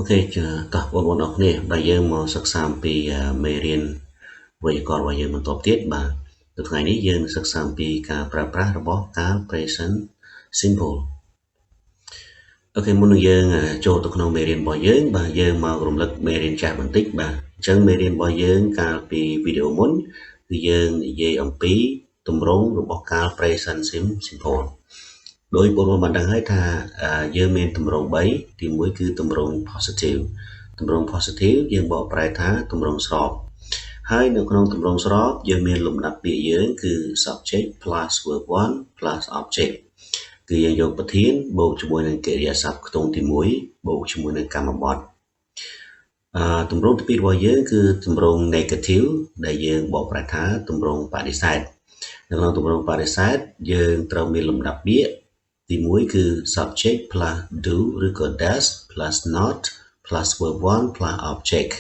Ok, tỏ bọn ốc nè, bà dương mà sắc xàm vì mê riêng với con bà dương mà tốt tiết bà. Từ ngày này dương sắc xàm vì cả pra pra bó cả present simple. Ok, muốn dương cho tụi nó mê riêng bà dương mà gồm lực mê riêng chạc bằng tích bà. Chẳng mê riêng bà dương cả vì video muốn, thì dương dây ông phí tùm rống rồi bó cả present simple. Đối với bạn đang hỏi tha dương men tầm rong bảy thì mỗi cứ tầm rong positive dương bỏ bài thá tầm rong sọp haiនៅក្នុងទម្រង់ស្របយើងមានលំដាប់ពាក្យយើងគឺ subject plus verb 1 plus object គឺយើងយកប្រធានបូកជាមួយនឹងកិរិយាសព្ទខ្ទង់ទី1បូកជាមួយនឹងកម្មបត្តិទម្រង់ទី2របស់យើងគឺទម្រង់ negative ដែលយើងបកប្រែថាទម្រង់បដិសេធនៅក្នុងទម្រង់បដិសេធយើងត្រូវមានលំដាប់ពាក្យទី1គឺ subject plus do ឬក៏ does plus not plus verb 1 plus object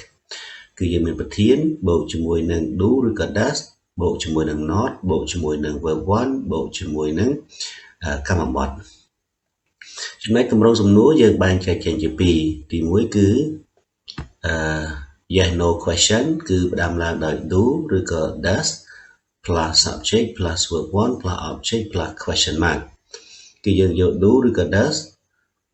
គឺយើងមានប្រធានបូកជាមួយនឹង do ឬក៏ does បូកជាមួយនឹង not បូកជាមួយនឹង verb 1បូកជាមួយនឹងកម្មបត្តិចំណែកទម្រង់សំណួរយើងបែងចែកចេញជាពីរទី1គឺyes no question គឺផ្ដើមឡើងដោយ do ឬក៏ does plus subject plus verb 1 plus object plus question mark គឺយើងយក do ឬក៏ does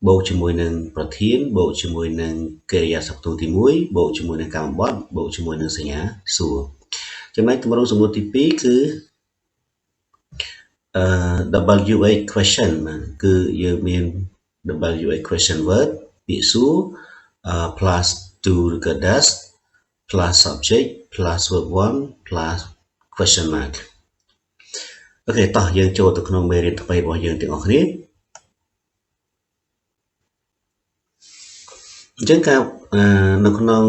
បូកជាមួយនឹងប្រធានបូកជាមួយនឹងកិរិយាសព្ទទី1បូកជាមួយនឹងកម្មបត្តិបូកជាមួយនឹងសញ្ញាសួរចំណែកទម្រង់សំណួរទី2គឺWH question គឺយើងមាន WH question word ពាក្យសួរplus do ឬក៏ does plus subject plus verb 1 plus question mark អូខេតោះយើងចូលទៅក្នុងមេរៀនថ្មីរបស់យើងទាំងអស់គ្នាអញ្ចឹងការនៅក្នុង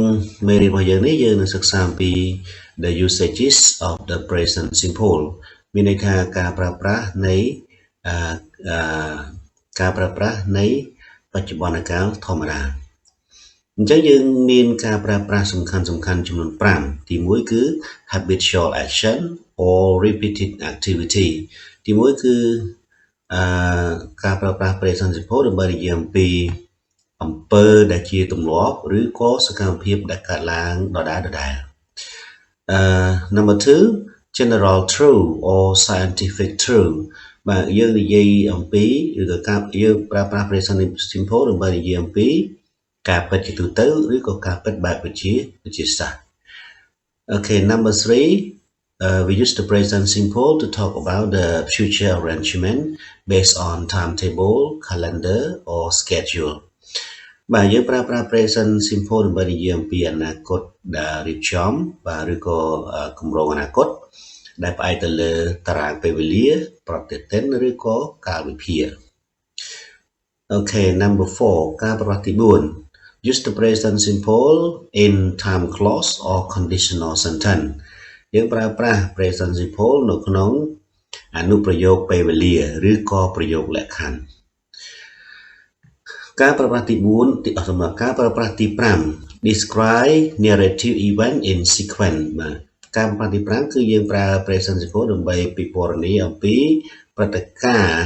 មេរៀនរបស់យើងនេះយើងនឹងសិក្សាអំពី the usages of the present simple មានន័យថាការប្រើប្រាស់នៃបច្ចុប្បន្នកាលធម្មតាអញ្ចឹងយើងមានការប្រើប្រាស់សំខាន់ចំនួន5ទី1គឺ habitual action or repeated activity ទី1គឺការប្រើប្រាស់ present simple ដើម្បីនិយាយអំពីអំពើដែលជាទម្លាប់ឬក៏សកម្មភាពដែលកើតឡើងដដែលNumber 2 general true or scientific true បាទយើងនិយាយអំពីឬក៏ការយើងប្រើប្រាស់ present simple ដើម្បីនិយាយអំពីការពិតជាទូទៅឬក៏ការពិតបែបវិទ្យាសាស្ត្រ Okay, number 3 we use the present simple to talk about the future arrangement based on timetable, calendar or schedule បាទយើងប្រើប្រាស់ present simple ដើម្បីនិយាយអំពីអនាគតដែលរៀបចំបាទឬក៏គម្រោងអនាគតដែលផ្អែកទៅលើតារាងពេលវេលាប្រតិទិនឬក៏កាលវិភាគ Okay, number 4ការប្រើប្រាស់ទី4 use the present simple in time clause or conditional sentence យើងប្រើប្រាស់ present simple នៅក្នុងអនុប្រយោគពេលវេលាឬក៏ប្រយោគលក្ខខណ្ឌការប្រើប្រាស់ទី4សម្រាប់ការប្រើប្រាស់ទី5 describe narrative event in sequence បាទការប្រើប្រាស់ទី5គឺយើងប្រើ present simple ដើម្បីពិពណ៌នាអំពីព្រឹត្តិការណ៍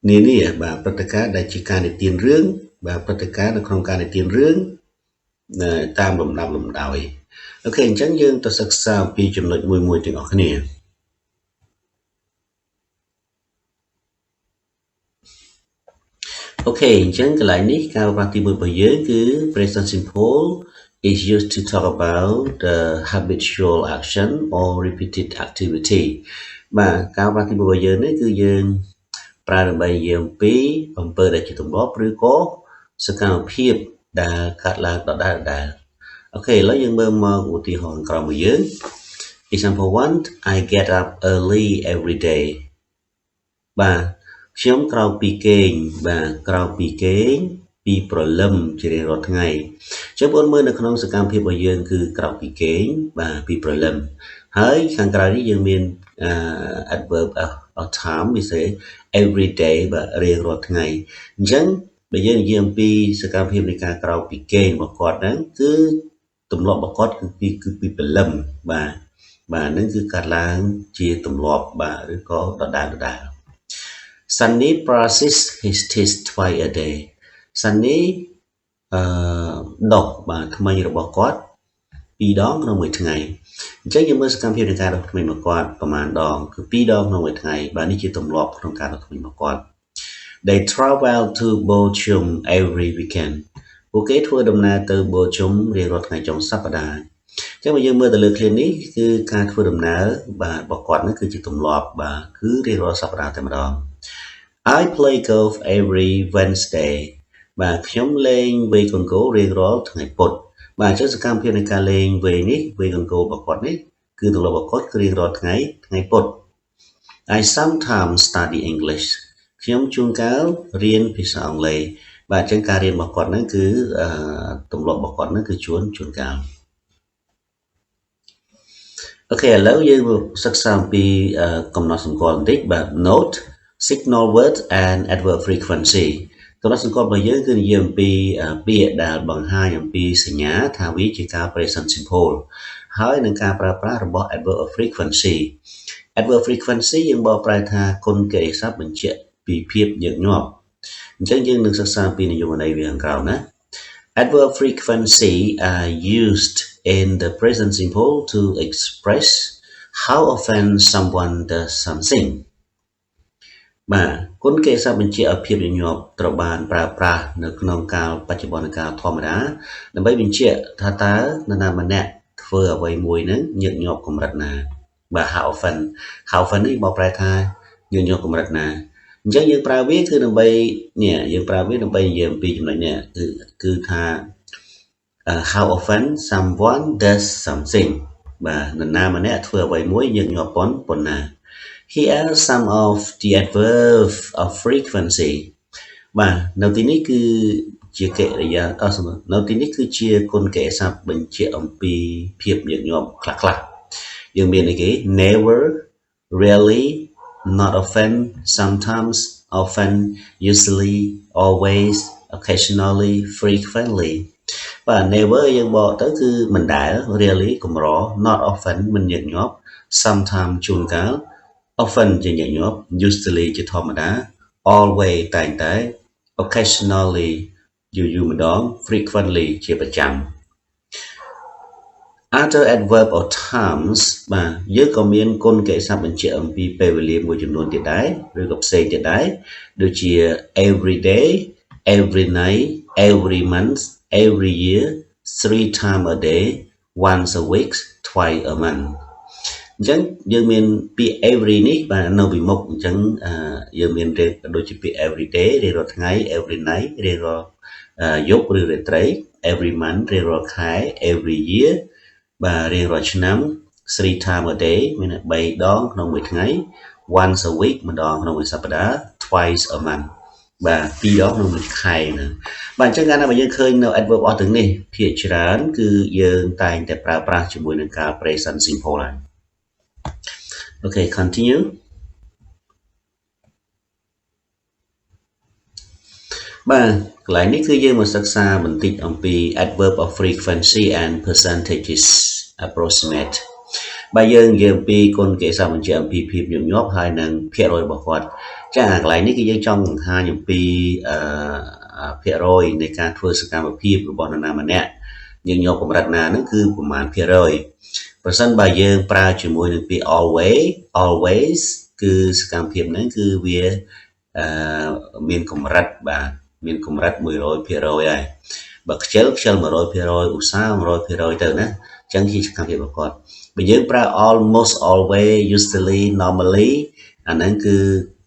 នានាបាទព្រឹត្តិការណ៍ដែលជាការនិទានរឿងបាទព្រឹត្តិការណ៍នៅក្នុងការនិទានរឿងតាមលំដាប់លំដោយអូខេអញ្ចឹងយើងទៅសិក្សាអំពីចំណុចមួយទាំងអស់គ្នាអូខេអញ្ចឹងកន្លែងនេះការប្រើប្រាស់ទី1របស់យើងគឺ present simple is used to talk about the habitual action or repeated activity បាទការប្រើប្រាស់ទី1របស់យើងនេះគឺយើងប្រើដើម្បីនិយាយអំពីអំពើដែលជាទម្លាប់ឬក៏សកម្មភាពដែលកើតឡើងដដែលអូខេឥឡូវយើងមើលមកឧទាហរណ៍ក្រោមរបស់យើង Example 1 I get up early every day បាទខ្ញុំក្រោកពីគេងបាទក្រោកពីគេងពីព្រលឹមជារៀងរាល់ថ្ងៃអញ្ចឹងបងមើលនៅក្នុងសកម្មភាពរបស់យើងគឺក្រោកពីគេងបាទពីព្រលឹមហើយខាងក្រៅនេះយើងមានadverb of time វាសេ every day បាទរៀងរាល់ថ្ងៃអញ្ចឹងបើយើងនិយាយអំពីសកម្មភាពនៃការក្រោកពីគេងរបស់គាត់ហ្នឹងគឺទម្លាប់របស់គាត់គឺពីព្រលឹមបាទហ្នឹងគឺកើតឡើងជាទម្លាប់បាទឬក៏ដដែល Sunny brushes his teeth twice a day Sunny ដុសបាទថ្មីរបស់គាត់2 ដងក្នុងមួយថ្ងៃអញ្ចឹងយើងមើលសកម្មភាពនៃការដុសថ្មីរបស់គាត់ប្រមាណដងគឺ2 ដងក្នុងមួយថ្ងៃបាទនេះជាទម្លាប់ក្នុងការដុសថ្មីរបស់គាត់ They travel to Bochum every weekend ពួកគេធ្វើដំណើរទៅ Bochum រៀងរាល់ថ្ងៃចុងសប្តាហ៍អញ្ចឹងបើយើងមើលទៅលើឃ្លានេះគឺការធ្វើដំណើរបាទរបស់គាត់ហ្នឹងគឺជាទម្លាប់បាទគឺរៀងរាល់សប្តាហ៍តែម្ដង I play golf every Wednesday បាទខ្ញុំលេងវាយកូនគោរៀងរាល់ថ្ងៃពុធបាទអញ្ចឹងសកម្មភាពនៃការលេងវាយកូនគោរបស់គាត់នេះគឺទម្លាប់របស់គាត់គឺរៀងរាល់ថ្ងៃពុធ I sometimes study English ខ្ញុំជួនកាលរៀនភាសាអង់គ្លេសបាទអញ្ចឹងការរៀនរបស់គាត់ហ្នឹងគឺទម្លាប់របស់គាត់ហ្នឹងគឺជួនកាលអូខេឥឡូវយើងសិក្សាអំពីកំណត់សម្គាល់បន្តិចបាទ note signal word and adverb frequency កំណត់សម្គាល់របស់យើងគឺនិយាយអំពីពាក្យដែលបង្ហាញអំពីសញ្ញាថាវាជាការ present simple ហើយនឹងការប្រើប្រាស់របស់ adverb of frequency adverb frequency យើងបកប្រែថាគុណកិរិយាសព្ទបញ្ជាក់ពីភាពញឹកញាប់អញ្ចឹងយើងនឹងសិក្សាពីនិយមន័យវាខាងក្រោមណា Adverb frequency are used in the present simple to express how often someone does something បាទគុណកិរិយាសព្ទបញ្ជាក់ឲ្យភាពញឹកញាប់ត្រូវបានប្រើប្រាស់នៅក្នុងកាលបច្ចុប្បន្នកាលធម្មតាដើម្បីបញ្ជាក់ថាតើនរណាម្នាក់ធ្វើអ្វីមួយហ្នឹងញឹកញាប់កម្រិតណាបាទ how often នេះបកប្រែថាញឹកញាប់កម្រិតណាអញ្ចឹងយើងប្រើវាគឺដើម្បីនេះយើងប្រើវាដើម្បីនិយាយអំពីចំណុចនេះគឺថា how often someone does something បាទនរណាម្នាក់ធ្វើអ្វីមួយញឹកញាប់ប៉ុណ្ណា Here are some of the adverbs of frequency បាទនៅទីនេះគឺជាកិរិយានៅទីនេះគឺជាគុណកិរិយាសព្ទបញ្ជាក់អំពីភាពញឹកញាប់ខ្លះយើងមានអីគេ never rarely not often sometimes often usually always occasionally frequently បាទ never យើងបកទៅគឺមិនដែល rarely កម្រ not often មិនញឹកញាប់ sometimes ជួនកាល often ជាញឹកញាប់ usually ជាធម្មតា always តែងតែ occasionally យូរម្ដង frequently ជាប្រចាំ Other adverb or terms បាទយើងក៏មានគុណកិរិយាសព្ទបញ្ជាក់អំពីពេលវេលាមួយចំនួនទៀតដែរឬក៏ផ្សេងទៀតដែរដូចជា every day every night every month every year 3 times a day once a week twice a month អញ្ចឹងយើងមានពាក្យ every នេះបាទនៅពីមុខអញ្ចឹងយើងមានដូចជាពាក្យ every day រៀងរាល់ថ្ងៃ every night រៀងរាល់យប់ឬរាត្រី every month រៀងរាល់ខែ every year បាទរៀងរាល់ឆ្នាំ 3 times a day មាន3ដងក្នុងមួយថ្ងៃ once a week ម្ដងក្នុងមួយសប្តាហ៍ twice a month បាទ2ដងក្នុងមួយខែហ្នឹងបាទអញ្ចឹងកាលណាបើយើងឃើញនៅ adverb អស់ទាំងនេះភាគច្រើនគឺយើងតែងតែប្រើប្រាស់ជាមួយនឹងការ present simple ហើយ Okay continue បាទកន្លែងនេះគឺយើងមកសិក្សាបន្តិចអំពី adverb of frequency and percentages approximate បាទយើងនិយាយអំពីគុណកិរិយាសព្ទបញ្ជាក់អំពីភាពញឹកញាប់ហើយនិងភាគរយរបស់គាត់ចាកន្លែងនេះគឺយើងចង់បង្ហាញអំពីភាគរយនៃការធ្វើសកម្មភាពរបស់នរណាម្នាក់ញឹកញាប់កម្រិតណាហ្នឹងគឺប្រមាណភាគរយប្រសិនបើយើងប្រើជាមួយនឹងពាក្យ always គឺសកម្មភាពហ្នឹងគឺវាមានកម្រិតបាទមានកម្រិត 100% ហើយបើខ្ជិល 100% ឧស្សាហ៍ 100% ទៅណាអញ្ចឹងជាសកម្មភាពរបស់គាត់បើយើងប្រើ almost always usually normally អាហ្នឹងគឺ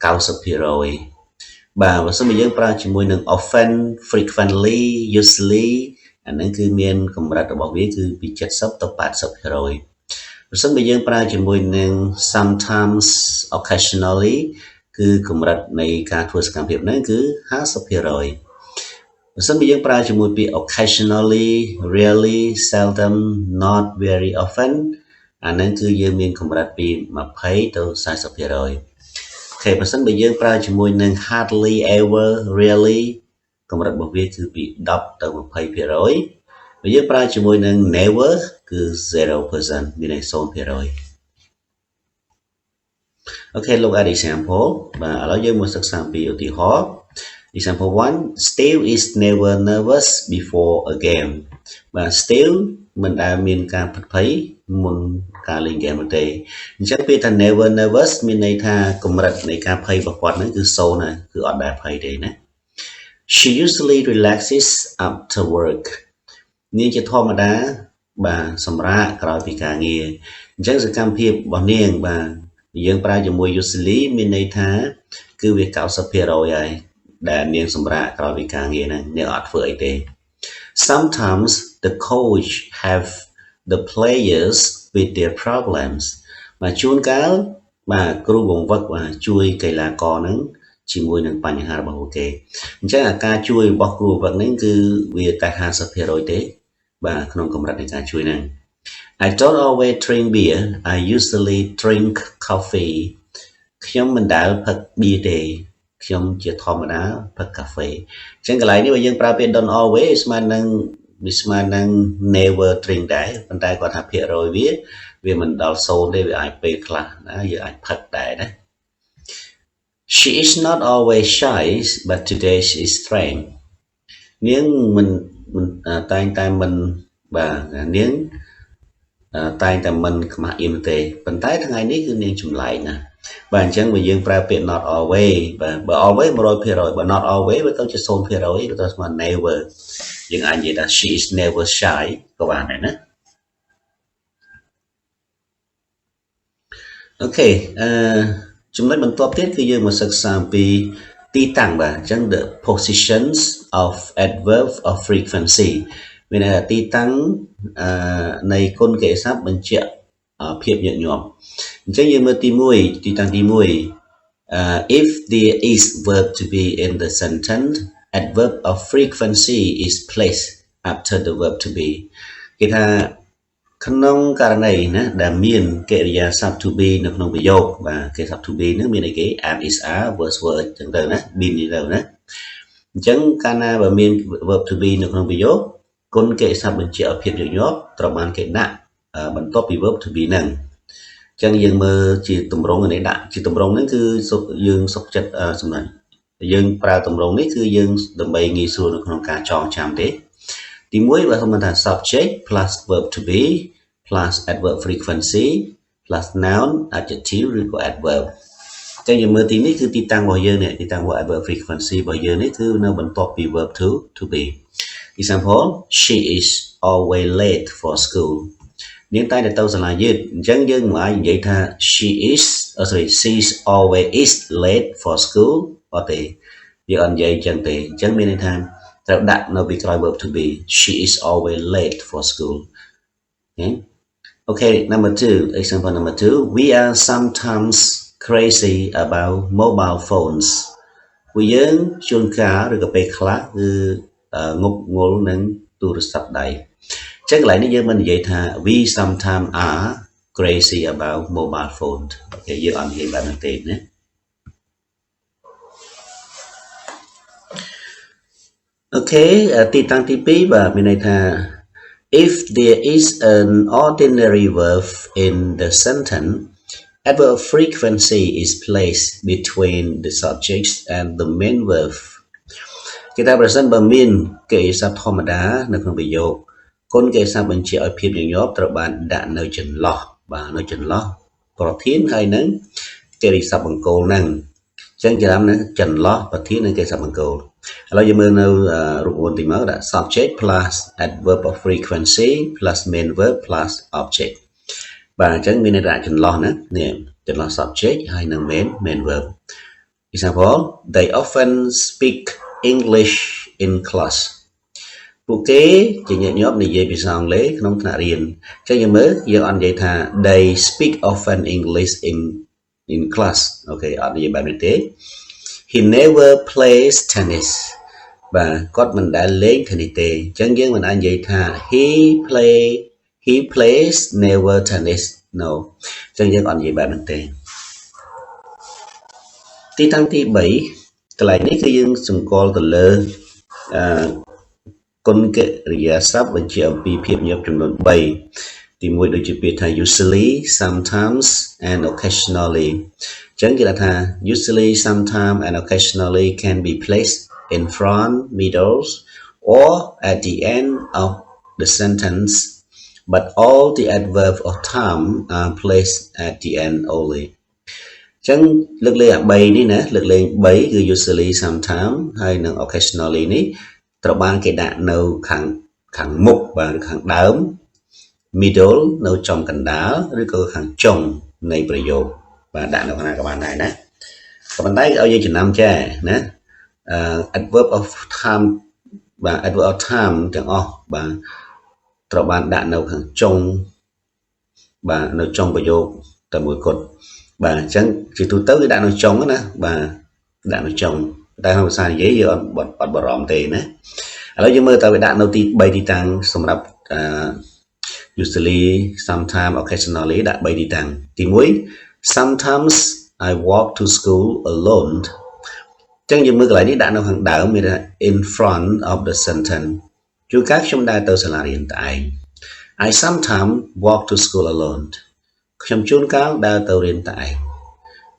90% បាទបើសិនបើយើងប្រើជាមួយនឹង often frequently usually អាហ្នឹងគឺមានកម្រិតរបស់វាគឺពី70ទៅ 80% បើសិនបើយើងប្រើជាមួយនឹង sometimes occasionally គឺកម្រិតនៃការធ្វើសកម្មភាពហ្នឹងគឺ 50% បើសិនបើយើងប្រើជាមួយពាក្យ occasionally rarely seldom not very often អាហ្នឹងគឺយើងមានកម្រិតពី20ទៅ 40% អូខេបើសិនបើយើងប្រើជាមួយនឹង hardly ever rarely កម្រិតរបស់វាគឺពី10ទៅ 20% បើយើងប្រើជាមួយនឹង never គឺ 0% មានន័យ 0% Okay, look at example បាទឥឡូវយើងមកសិក្សាពីឧទាហរណ៍ Example 1 Steve is never nervous before a game បាទ Steve មិនដែលមានការផិតភ័យមុនការលេងហ្គេមទេអញ្ចឹងពេលថា never nervous មានន័យថាកម្រិតនៃការភ័យរបស់គាត់ហ្នឹងគឺ0ណាគឺអត់ដែលភ័យទេណា She usually relaxes after work នាងជាធម្មតាបាទសម្រាកក្រោយពីការងារអញ្ចឹងសកម្មភាពរបស់នាងបាទយើងប្រើជាមួយ usually មានន័យថាគឺវា 90% ហើយដែលនាងសម្រាកក្រោយពីការងារហ្នឹងនាងអត់ធ្វើអីទេ Sometimes the coach have the players with their problems បាទជួនកាលបាទគ្រូបង្វឹកបាទជួយកីឡាករហ្នឹងជាមួយនឹងបញ្ហារបស់ពួកគេអញ្ចឹងអាការជួយរបស់គ្រូបង្វឹកហ្នឹងគឺវាតែ 50% ទេបាទក្នុងកម្រិតនៃការជួយហ្នឹង I don't always drink beer I usually drink coffee ខ្ញុំមិនដែលផឹកបៀទេខ្ញុំជាធម្មតាផឹកកាហ្វេអញ្ចឹងកន្លែងនេះបើយើងប្រើពាក្យ don't always ស្មើនឹង never drink ដែរប៉ុន្តែគាត់ថាភាគរយវាមិនដល់0ទេវាអាចពេលខ្លះណាយើងអាចផឹកដែរណា She is not always shy but today she is strange នាងមិនតែងតែមិនបាទនាងតែងតែមិនខ្មាស់អៀនទេប៉ុន្តែថ្ងៃនេះគឺនាងចម្លែកណាស់បាទអញ្ចឹងបើយើងប្រើពាក្យ not always បាទបើ always 100%បើ not always វាទៅជា0%វាទៅស្មើ never យើងអាចនិយាយថា she is never shy ក៏បានដែរណាអូខេចំណុចបន្ទាប់ទៀតគឺយើងមកសិក្សាអំពីទីតាំងបាទអញ្ចឹង the positions of adverb of frequency មានន័យថាទីតាំងនៃគុណកិរិយាសព្ទបញ្ជាក់ភាពញឹកញាប់អញ្ចឹងយើងមើលទី1ទីតាំងទី1 if there is verb to be in the sentence adverb of frequency is placed after the verb to be គេថាក្នុងករណីណាដែលមានកិរិយាសព្ទ to be នៅក្នុងប្រយោគបាទកិរិយាសព្ទ to be ហ្នឹងមានអីគេ am is are was were ចឹងទៅណា been នេះទៅណាអញ្ចឹងកាលណាបើមាន verb to be នៅក្នុងប្រយោគគុណកិរិយាសព្ទបញ្ជាក់ឲ្យភាពញឹកញាប់ត្រូវបានគេដាក់បន្ទាប់ពី verb to be ហ្នឹងអញ្ចឹងយើងមើលជាទម្រង់នេះដាក់ជាទម្រង់ហ្នឹងគឺយើងសុខចិត្តសម្រាប់យើងប្រើទម្រង់នេះគឺយើងដើម្បីងាយស្រួលនៅក្នុងការចងចាំទេទី1បើខ្ញុំថា subject plus verb to be plus adverb frequency plus noun adjective ឬក៏ adverb អញ្ចឹងយើងមើលទីនេះគឺទីតាំងរបស់យើងនេះទីតាំងរបស់ adverb frequency របស់យើងនេះគឺនៅបន្ទាប់ពី verb to be example she is always late for school នាងតែងតែទៅសាលាយឺតអញ្ចឹងយើងមិនអាចនិយាយថា she is always is late for school អត់ទេយើងអត់និយាយអញ្ចឹងទេអញ្ចឹងមានន័យថាត្រូវដាក់នៅពីក្រោយ verb to be she is always late for school okay number 2 example number 2 we are sometimes crazy about mobile phones ពួកយើងជួនកាលឬក៏ពេលខ្លះគឺងប់ងល់នឹងទូរស័ព្ទដៃចឹងកន្លែងនេះយើងមិននិយាយថា we sometimes are crazy about mobile phones អូខេយើងអត់និយាយបែបហ្នឹងទេណាអូខេទីតាំងទី2បាទមានន័យថា if there is an ordinary verb in the sentence adverb frequency is placed between the subjects and the main verb គេថាប្រសិនបើមានកិរិយាសព្ទធម្មតានៅក្នុងប្រយោគគុណកិរិយាសព្ទបញ្ជាក់ឲ្យភាពញឹកញាប់ត្រូវបានដាក់នៅចន្លោះបាទនៅចន្លោះប្រធានហើយនឹងកិរិយាសព្ទបង្គោលហ្នឹងអញ្ចឹងចាំណាចន្លោះប្រធាននិងកិរិយាសព្ទបង្គោលឥឡូវយើងមើលនៅរូបមន្តទីមកដាក់ subject plus adverb of frequency plus main verb plus object បាទអញ្ចឹងមានន័យថាចន្លោះណានេះចន្លោះ subject ហើយនឹង main verb example they often speak English in class ពួកគេជាញឹកញាប់និយាយភាសាអង់គ្លេសក្នុងថ្នាក់រៀនអញ្ចឹងយើងមើលយើងអត់និយាយថា they speak often English in class អូខេអត់និយាយបែបនេះទេ he never plays tennis បាទគាត់មិនដែលលេង tennis ទេអញ្ចឹងយើងមិនអាចនិយាយថា he plays never tennis no អញ្ចឹងយើងអត់និយាយបែបហ្នឹងទេទីតាំងទី3កន្លែងនេះគឺយើងសម្គាល់ទៅលើគុណកិរិយាសព្ទបញ្ជាក់អំពីភាពញឹកចំនួន3 ទីមួយដូចជាពាក្យថា usually sometimes and occasionally ចឹងគេថា usually sometimes and occasionally can be placed in front middle or at the end of the sentence but all the adverbs of time are placed at the end only ចឹងលើកលែងអា3នេះណាលើកលែង3គឺ usually sometimes ហើយនិង occasionally នេះត្រូវបានគេដាក់នៅខាងមុខបាទឬខាងដើម middle នៅចំកណ្ដាលឬក៏ខាងចុងនៃប្រយោគបាទដាក់នៅខាងណាក៏បានដែរណាក៏ប៉ុន្តែឲ្យយើងចំណាំចេះណាadverb of time បាទ adverb of time ទាំងអស់បាទត្រូវបានដាក់នៅខាងចុងបាទនៅចុងប្រយោគតែមួយគត់បាទអញ្ចឹងជាទូទៅគឺដាក់នៅចុងណាបាទដាក់នៅចុងតែក្នុងភាសានិយាយយើងអត់បារម្ភទេណាឥឡូវយើងមើលតើវាដាក់នៅទី3ទីតាំងសម្រាប់usually sometimes occasionally ដាក់3ទីតាំងទី1 sometimes I walk to school alone ចឹងយើងមើលកន្លែងនេះដាក់នៅខាងដើមមានថា in front of the sentence ជួនកាលខ្ញុំដើរទៅសាលារៀនតែឯង I sometimes walk to school alone ខ្ញុំជួនកាលដើរទៅរៀនតែឯង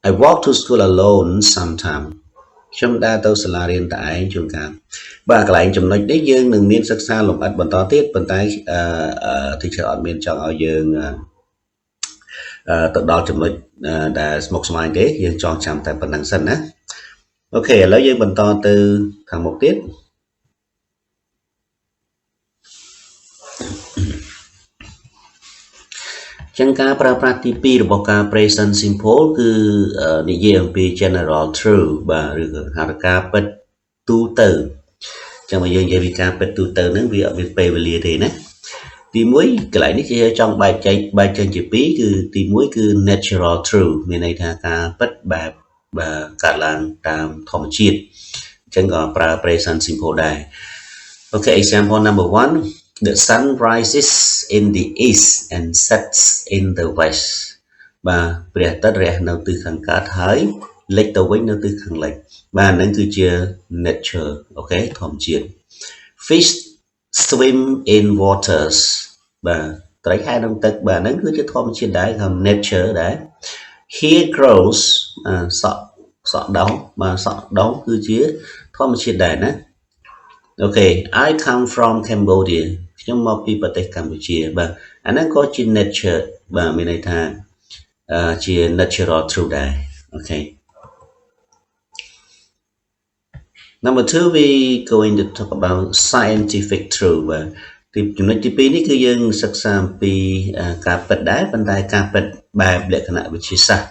I walk to school alone sometimes ខ្ញុំដើរទៅសាលារៀនតែឯងជួនកាលបាទកន្លែងចំណុចនេះយើងនឹងមានសិក្សាលម្អិតបន្តទៀតប៉ុន្តែteacher អត់មានចង់ឲ្យយើងទៅដល់ចំណុចដែលស្មុគស្មាញទេយើងចងចាំតែប៉ុណ្្នឹងសិនណាអូខេឥឡូវយើងបន្តទៅខាងមុខទៀតចឹងការប្រើប្រាស់ទី2របស់ការ present simple គឺនិយាយអំពី general truth បាទឬក៏ហៅថាការពិតទូទៅចឹងបើយើងនិយាយពីការពិតទូទៅហ្នឹងវាអត់មានពេលវេលាទេណាទី1កន្លែងនេះគេចង់បែកចែកជា2គឺទី1គឺ natural truth មានន័យថាការពិតបែបកើតឡើងតាមធម្មជាតិអញ្ចឹងក៏ប្រើ present simple ដែរអូខេ example number 1 the sun rises in the east and sets in the west បាទព្រះអាទិត្យរះនៅទិសខាងកើតហើយលិចទៅវិញនៅទិសខាងលិចបាទហ្នឹងគឺជា nature អូខេធម្មជាតិ fish swim in waters បាទត្រីហែលក្នុងទឹកបាទហ្នឹងគឺជាធម្មជាតិដែរគឺ nature ដែរ here grows សក់ដោងបាទសក់ដោងគឺជាធម្មជាតិដែរណាអូខេ I come from Cambodia ខ្ញុំមកពីប្រទេសកម្ពុជាបាទអាហ្នឹងក៏ជា nature បាទមានន័យថាជា natural truth ដែរអូខេNumber 2 we going to talk about scientific truth បាទចំណុចទី2នេះគឺយើងសិក្សាអំពីការពិតដែរប៉ុន្តែការពិតបែបលក្ខណៈវិទ្យាសាស្ត្រ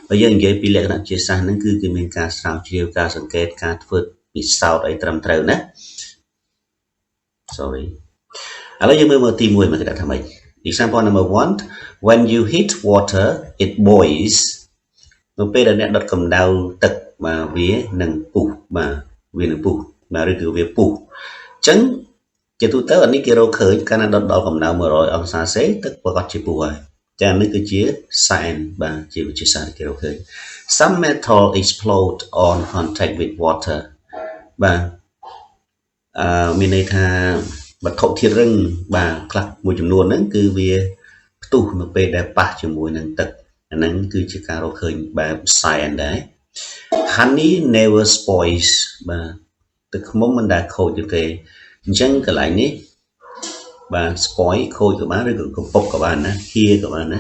បើយើងនិយាយពីលក្ខណៈវិទ្យាសាស្ត្រហ្នឹងគឺគេមានការស្រាវជ្រាវការសង្កេតការធ្វើពិសោធន៍ឲ្យត្រឹមត្រូវណា sorry ឥឡូវយើងមើលទី1មកគេដាក់ថាម៉េច example number 1 when you heat water it boils នៅពេលដែលអ្នកដុតកម្ដៅទឹកបាទវានឹងពុះបាទវានឹងពុះបាទឬគឺវាពុះអញ្ចឹងជាទូទៅអានេះគេរកឃើញកាលណាដុតដល់កម្ដៅ100អង្សាសេទឹកប្រកាសជាពុះហើយចានេះគឺជា science បាទជាវិទ្យាសាស្ត្រគេរកឃើញ some metal explode on contact with water បាទមានន័យថាវត្ថុធាតុរឹងបាទខ្លះមួយចំនួនហ្នឹងគឺវាផ្ទុះនៅពេលដែលប៉ះជាមួយនឹងទឹកអាហ្នឹងគឺជាការរកឃើញបែប science ដែរ honey never spoils បាទទឹកឃ្មុំមិនដែលខូចទេអញ្ចឹងកន្លែងនេះបាទ spoil ខូចក៏បានឬក៏កំពុកក៏បានណាហៀក៏បានណា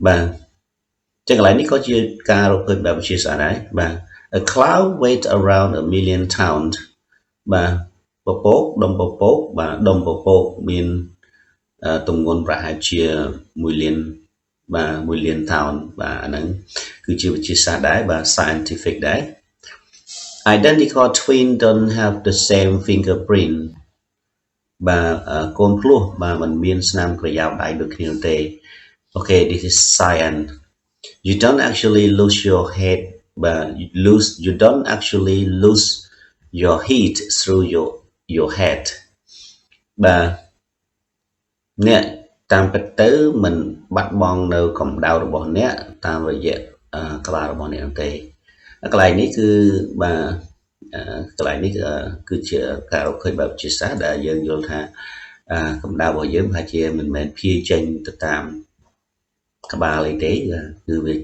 បាទអញ្ចឹងកន្លែងនេះក៏ជាការរកឃើញបែបវិទ្យាសាស្ត្រដែរបាទ a cloud weighs around a million tons បាទពពកដុំពពកបាទដុំពពកមានទម្ងន់ប្រហែលជា1លានបាទ1លានតោនបាទអាហ្នឹងគឺជាវិទ្យាសាស្ត្រដែរបាទ scientific ដែរ identical twin don't have the same fingerprint បាទកូនភ្លោះបាទมันមានស្នាមក្រយ៉ាដៃដូចគ្នាទេ okay this is science you don't actually lose your head but you don't actually lose your heat through your head បាទអ្នកតាមពិតទៅមិនបាត់បង់នៅកម្ដៅរបស់អ្នកតាមរយៈក្បាលរបស់អ្នកទេកន្លែងនេះគឺបាទកន្លែងនេះគឺជាការរកឃើញបែបវិទ្យាសាស្ត្រដែលយើងយល់ថា កម្ដៅរបស់យើងប្រហែលជាមិនមែនភាយចេញទៅតាមក្បាលអីទេគឺវា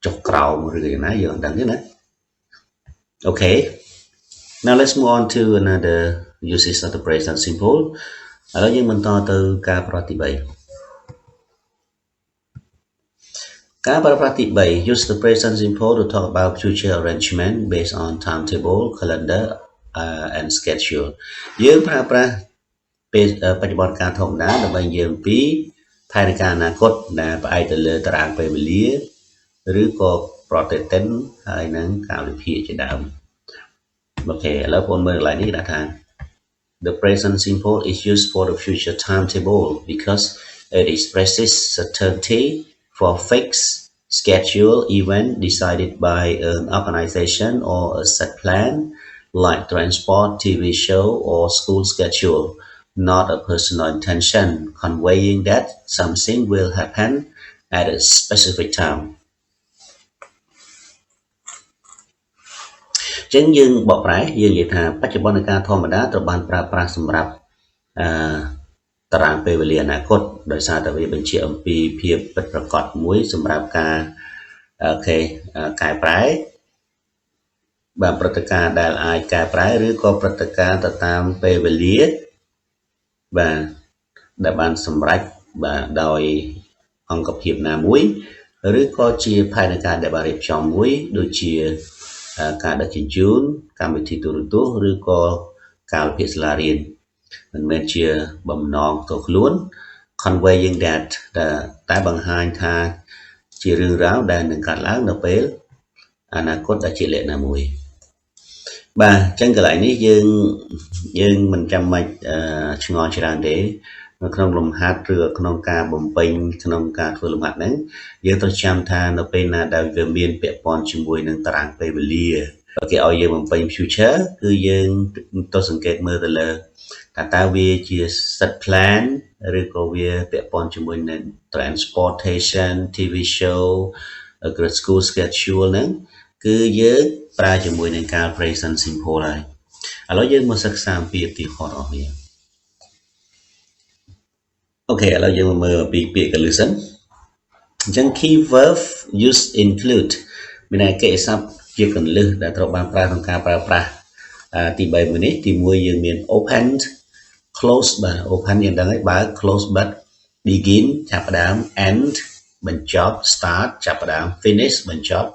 ចុះក្រោមឬយ៉ាងណាយើងអត់ដឹងទេណា Okay now let's move on to another uses of the present simple ឥឡូវយើងបន្តទៅការប្រតិបត្តិការប្រើប្រាស់ទី3 use the present simple to talk about future arrangement based on timetable calendar and schedule យើងប្រើប្រាស់ពេលបច្ចុប្បន្នកាលធម្មតាដើម្បីនិយាយអំពីផែនការអនាគតដែលផ្អែកទៅលើតារាងពេលវេលាឬក៏ប្រតិទិនហើយនឹងកាលវិភាគជាដើមអូខេឥឡូវបងមើលកន្លែងនេះដាក់ថា The present simple is used for the future timetable because it expresses certainty for fixed schedule event decided by an organization or a set plan like transport, TV show or school schedule, not a personal intention conveying that something will happen at a specific time. ចឹងយើងបកប្រែយើងនិយាយថាបច្ចុប្បន្នកាលធម្មតាត្រូវបានប្រើប្រាស់សម្រាប់តារាងពេលវេលាអនាគតដោយសារតែវាបញ្ជាក់អំពីភាពពិតប្រាកដមួយសម្រាប់ការកែប្រែបាទព្រឹត្តិការណ៍ដែលអាចកែប្រែឬក៏ព្រឹត្តិការណ៍ទៅតាមពេលវេលាបាទដែលបានសម្រេចបាទដោយអង្គភាពណាមួយឬក៏ជាផែនការដែលបានរៀបចំមួយដូចជាការដឹកជញ្ជូនកម្មវិធីទូរទស្សន៍ឬក៏កាលវិភាគសាលារៀនមិនមែនជាបំណងផ្ទាល់ខ្លួន conveying that តែបង្ហាញថាជារឿងរ៉ាវដែលនឹងកើតឡើងនៅពេលអនាគតដែលជាលក្ខណៈមួយបាទអញ្ចឹងកន្លែងនេះយើងមិនចាំបាច់ឆ្ងល់ច្រើនទេនៅក្នុងលំហាត់ឬក្នុងការបំពេញក្នុងការធ្វើលំហាត់ហ្នឹងយើងត្រូវចាំថានៅពេលណាដែលវាមានពាក់ព័ន្ធជាមួយនឹងតារាងពេលវេលាគេឲ្យយើងបំពេញ future គឺយើងទៅសង្កេតមើលទៅលើតើវាជា set plan ឬក៏វាពាក់ព័ន្ធជាមួយនឹង transportation TV show school schedule ហ្នឹងគឺយើងប្រើជាមួយនឹងការ present simple ហើយឥឡូវយើងមកសិក្សាអំពីឧទាហរណ៍របស់វាអូខេឥឡូវយើងមកមើលអំពីពាក្យកលឹះសិនអញ្ចឹង key verb use include មានន័យកិច្ចសព្ទជាកលឹះដែលត្រូវបានប្រើក្នុងការប្រើប្រាស់ទី3មួយនេះទី1យើងមាន open close បាទ open យើងដឹងហើយបើក close បិទ begin ចាប់ផ្ដើម end បញ្ចប់ start ចាប់ផ្ដើម finish បញ្ចប់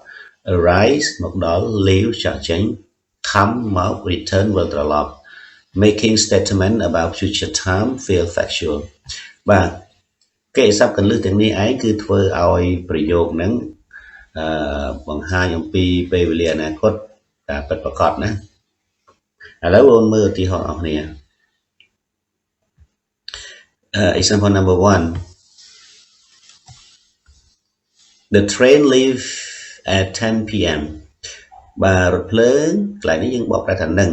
arise មកដល់ leave ចាក់ចេញ come មក return វិលត្រឡប់ making statement about future time feel factual បាទកិច្ចសព្ទកលឹះទាំងនេះឯងគឺធ្វើឲ្យប្រយោគហ្នឹងបង្ហាញអំពីពេលវេលាអនាគតតែពិតប្រាកដណាឥឡូវបងមើលឧទាហរណ៍អស់គ្នាexample number 1 The train leave at 10 p.m. បាទរថភ្លើងកន្លែងនេះយើងបកប្រែថានឹ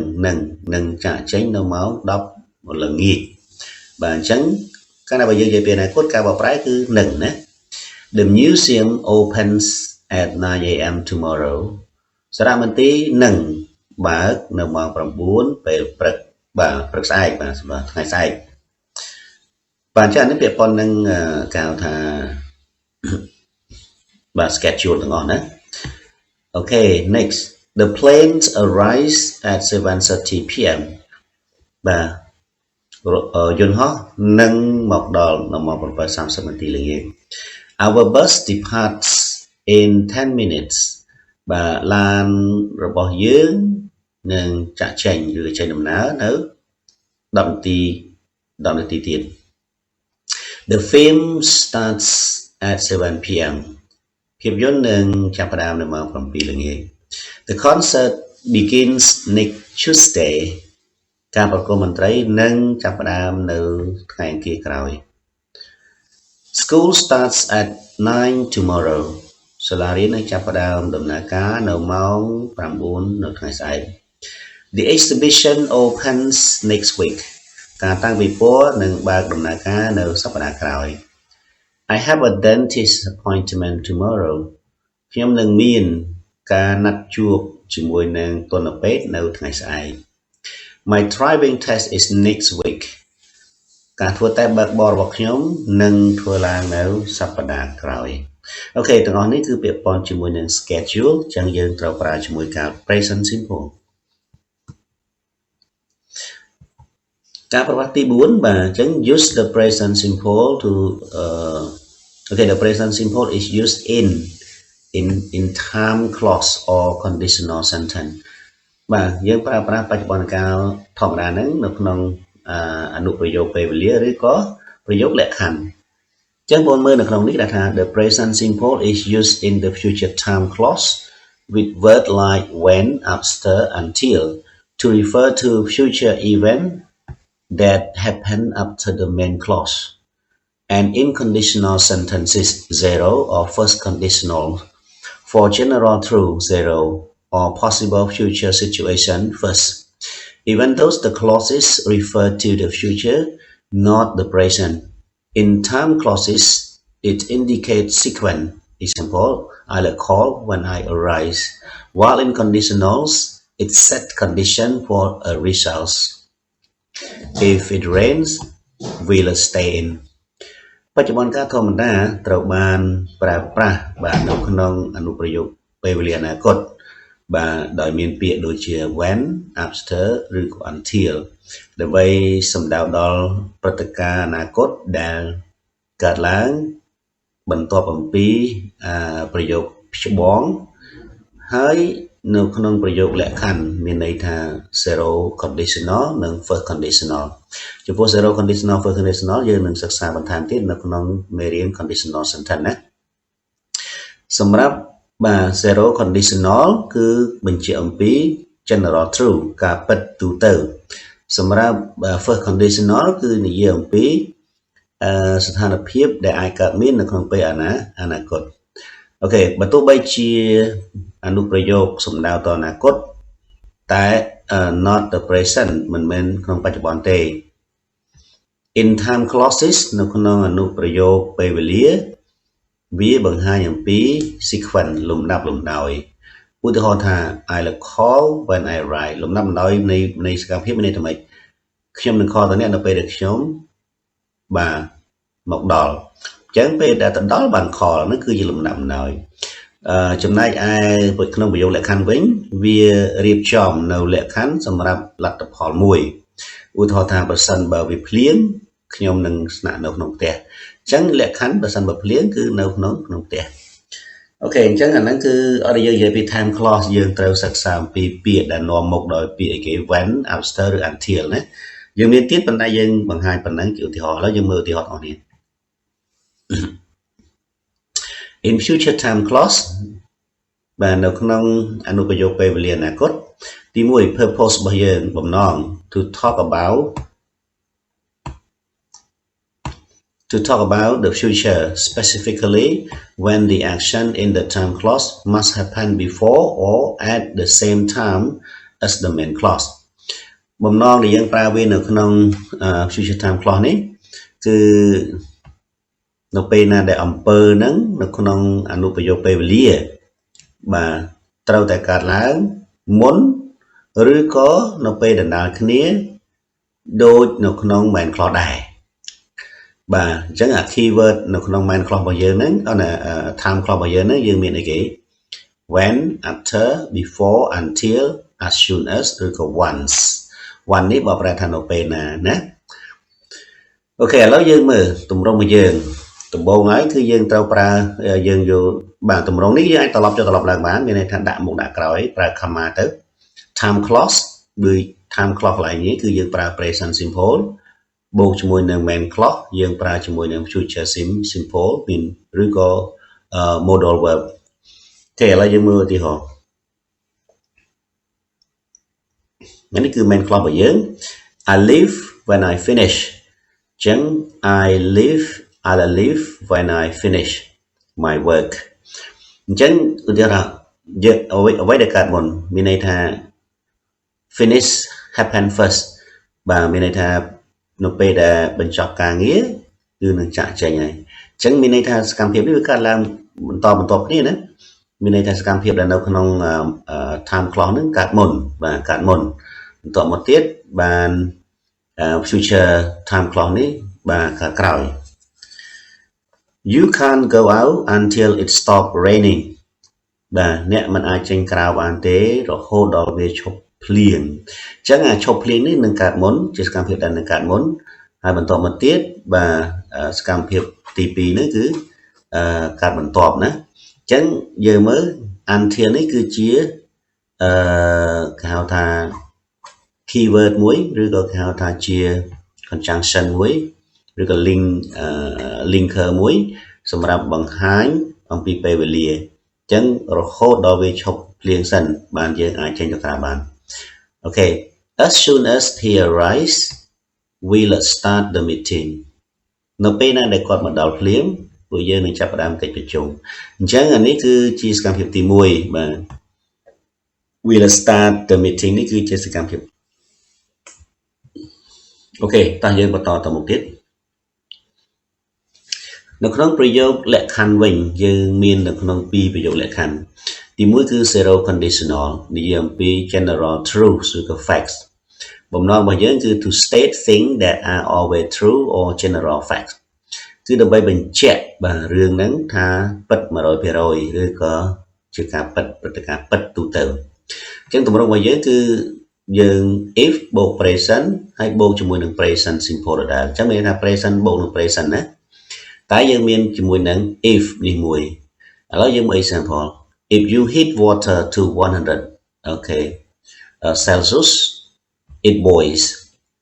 ងចាក់ចេញនៅម៉ោង10ល្ងាចបាទអញ្ចឹងកាលណាបើយើងនិយាយពីអនាគតការបកប្រែគឺនឹងណា The museum opens at 9 a.m. tomorrow សារមន្ទីរនឹងបើកនៅម៉ោង9ពេលព្រឹកបាទព្រឹកស្អែកបាទសម្រាប់ថ្ងៃស្អែកបាទអញ្ចឹងនេះពាក់ព័ន្ធនឹងគេហៅថាបាទ schedule ទាំងអស់ណា Okay next the planes arrive at 7:30 p.m. បាទយន្តហោះនឹងមកដល់នៅម៉ោង 7:30 នាទីល្ងាច Our bus departs in 10 minutes បាទឡានរបស់យើងនឹងចាក់ចេញឬចេញដំណើរនៅ10នាទីទៀត The film starts at 7 p.m. ភាពយន្តនឹងចាប់ផ្ដើមនៅម៉ោង 7 ល្ងាច The concert begins next Tuesday ការប្រគំតន្ត្រីនឹងចាប់ផ្ដើមនៅថ្ងៃអង្គារក្រោយ School starts at 9 tomorrow សាលារៀននឹងចាប់ផ្ដើមដំណើរការនៅម៉ោង 9 នៅថ្ងៃស្អែក The exhibition opens next week ការតាំងពិព័រណ៍នឹងបើកដំណើរការនៅសប្តាហ៍ក្រោយ I have a dentist appointment tomorrow ខ្ញុំនឹងមានការណាត់ជួបជាមួយនឹងទស្សនពេទ្យនៅថ្ងៃស្អែក My driving test is next week ការធ្វើតែបើកបររបស់ខ្ញុំនឹងធ្វើឡើងនៅសប្តាហ៍ក្រោយអូខេទាំងអស់នេះគឺពាក្យប៉ុនជាមួយនឹង schedule ចឹងយើងត្រូវប្រើជាមួយកាល present simple ការប្រើប្រាស់ទី4បាទអញ្ចឹង use the present simple to okay the present simple is used in time clause or conditional sentence បាទយើងប្រើប្រាស់បច្ចុប្បន្នកាលធម្មតាហ្នឹងនៅក្នុងអនុប្រយោគពេលវេលាឬក៏ប្រយោគលក្ខខណ្ឌចឹងបងមើលនៅក្នុងនេះគេថា the present simple is used in the future time clause with word like when after until to refer to future event that happen after the main clause and in conditional sentences zero or first conditional for general true zero or possible future situation first even though the clauses refer to the future not the present in time clauses it indicates sequence example I'll call when I arrive while in conditionals it set condition for a result if it rains we'll stay in បច្ចុប្បន្នកាលធម្មតាត្រូវបានប្រើប្រាស់បាទនៅក្នុងអនុប្រយោគពេលវេលាអនាគតបាទដោយមានពាក្យដូចជា when after ឬក៏ until ដើម្បីសំដៅដល់ព្រឹត្តិការណ៍អនាគតដែលកើតឡើងបន្ទាប់អំពីប្រយោគច្បងហើយនៅក្នុងប្រយោគលក្ខខណ្ឌមានន័យថា zero conditional និង first conditional ចំពោះ zero conditional first conditional យើងនឹងសិក្សាបន្ថែមទៀតនៅក្នុងមេរៀន conditional sentence ណាសម្រាប់បាទ zero conditional គឺបញ្ជាក់អំពី general true ការពិតទូទៅសម្រាប់ first conditional គឺនិយាយអំពីស្ថានភាពដែលអាចកើតមាននៅក្នុងពេលអនាគតអូខេបើទោះបីជាអនុប្រយោគសំដៅទៅអនាគតតែ not the present មិនមែនក្នុងបច្ចុប្បន្នទេ in time clauses នៅក្នុងអនុប្រយោគពេលវេលាវាបង្ហាញអំពី sequence លំដាប់លំដោយឧទាហរណ៍ថា I'll call when I arrive លំដាប់លំដោយនៃសកម្មភាពមានន័យថាម៉េចខ្ញុំនឹង call តអ្នកនៅពេលដែលខ្ញុំបាទមកដល់អញ្ចឹងពេលដែលទៅដល់បាន call ហ្នឹងគឺជាលំដាប់លំដោយចំណែកឯក្នុងប្រយោគលក្ខខណ្ឌវិញវារៀបចំនៅលក្ខខណ្ឌសម្រាប់លទ្ធផលមួយឧទាហរណ៍ថាបើសិនបើវាភ្លៀងខ្ញុំនឹងស្នាក់នៅក្នុងផ្ទះអញ្ចឹងលក្ខខណ្ឌបើសិនបើភ្លៀងគឺនៅក្នុងផ្ទះអូខេអញ្ចឹងអាហ្នឹងគឺអត់យើងនិយាយពី time clause យើងត្រូវសិក្សាអំពីពាក្យដែលនាំមកដោយពាក្យអីគេ when after ឬ until ណាយើងមានទៀតប៉ុន្តែយើងបង្ហាញប៉ុណ្ណឹងជាឧទាហរណ៍ឥឡូវយើងមើលឧទាហរណ៍បងប្អូន in future time clause បាទនៅក្នុងអនុប្រយោគពេលវេលាអនាគតទី1 purpose របស់យើងបំណង to talk about the future specifically when the action in the time clause must happen before or at the same time as the main clause បំណងដែលយើងប្រើវានៅក្នុង future time clause នេះគឺនៅពេលណាដែលអំពើហ្នឹងនៅក្នុងអនុប្រយោគពេលវេលាបាទត្រូវតែកើតឡើងមុនឬក៏នៅពេលដដែលគ្នាដូចនៅក្នុង main clause ដែរបាទអញ្ចឹងអា keyword នៅក្នុង main clause របស់យើងហ្នឹងtime clause របស់យើងហ្នឹងយើងមានអីគេ when after before until as soon as ឬក៏ once one នេះបើប្រែថានៅពេលណាអូខេឥឡូវយើងមើលទម្រង់របស់យើងដំបូងហើយគឺយើងត្រូវប្រើយើងយកបាទទម្រង់នេះយើងអាចត្រឡប់ចុះត្រឡប់ឡើងបានមានន័យថាដាក់មុខដាក់ក្រោយប្រើ comma ទៅ time clause គឺ time clause កន្លែងនេះគឺយើងប្រើ present simple បូកជាមួយនឹង main clause យើងប្រើជាមួយនឹង future simple ឬក៏ modal verb អូខេឥឡូវយើងមើលឧទាហរណ៍នេះគឺ main clause របស់យើង I leave when I finish អញ្ចឹង I'll leave when I finish my work អញ្ចឹងឧទាហរណ៍យើងអ្វីដែលកើតមុនមានន័យថា finish happen first បាទមានន័យថានៅពេលដែលបញ្ចប់ការងារគឺនឹងចាក់ចេញហើយអញ្ចឹងមានន័យថាសកម្មភាពនេះវាកើតឡើងបន្តគ្នាណាមានន័យថាសកម្មភាពដែលនៅក្នុង time clause ហ្នឹងកើតមុនបាទកើតមុនបន្តមកទៀតបាន future time clause នេះ bà cả cõi you can't go out until it stops raining bà nè mình ai tranh cào bàn tế rồi hô đỏ về chụp liền chẳng là chụp liền ấy nâng cạn món chỉ cần việc đặt nâng cạn món hai bản tọa một tiết và cần việc tỉ pì nữa cứ cạn bản tọa nữa chẳng giờ mới ăn thiên ấy cứ chia hào thà keyword muối rồi có hào thà chia conjunction muối rồi có linker muối xong rồi bằng hai bằng pi về lìa chẳng rồi hốt đó về chụp liền sân bàn giờ ai tranh cho cả bàn okay as soon as he arrives we'll start the meeting nó bên này để còn một đầu liếm bây giờ mình chấp đam cách chung chẳng anh ấy cứ chỉ cần việc tìm mùi mà we'll start the meeting này cứ chỉ cần việc okay ta giờ bắt đầu một tiết nó khôngประโยค lệ khănវិញយើងមាននៅក្នុងពីរប្រយោគលក្ខខណ្ឌទីមួយគឺ zero conditional និយាយអំពី general truth ឬក៏ facts បំណងរបស់យើងគឺ to state things that are always true or general facts គឺដើម្បីបញ្ជាក់បាទរឿងហ្នឹងថាពិត 100% ឬក៏ជាការពិតព្រឹត្តិការណ៍ពិតទូទៅអញ្ចឹងទម្រង់របស់យើងគឺយើង if បូក present ហើយបូកជាមួយនឹង present simple ដដែលអញ្ចឹងមានថា present បូកនឹង present ណាតែយើងមានជាមួយនឹង if នេះមួយឥឡូវយើងមើល example if you heat water to 100 okay Celsius it boils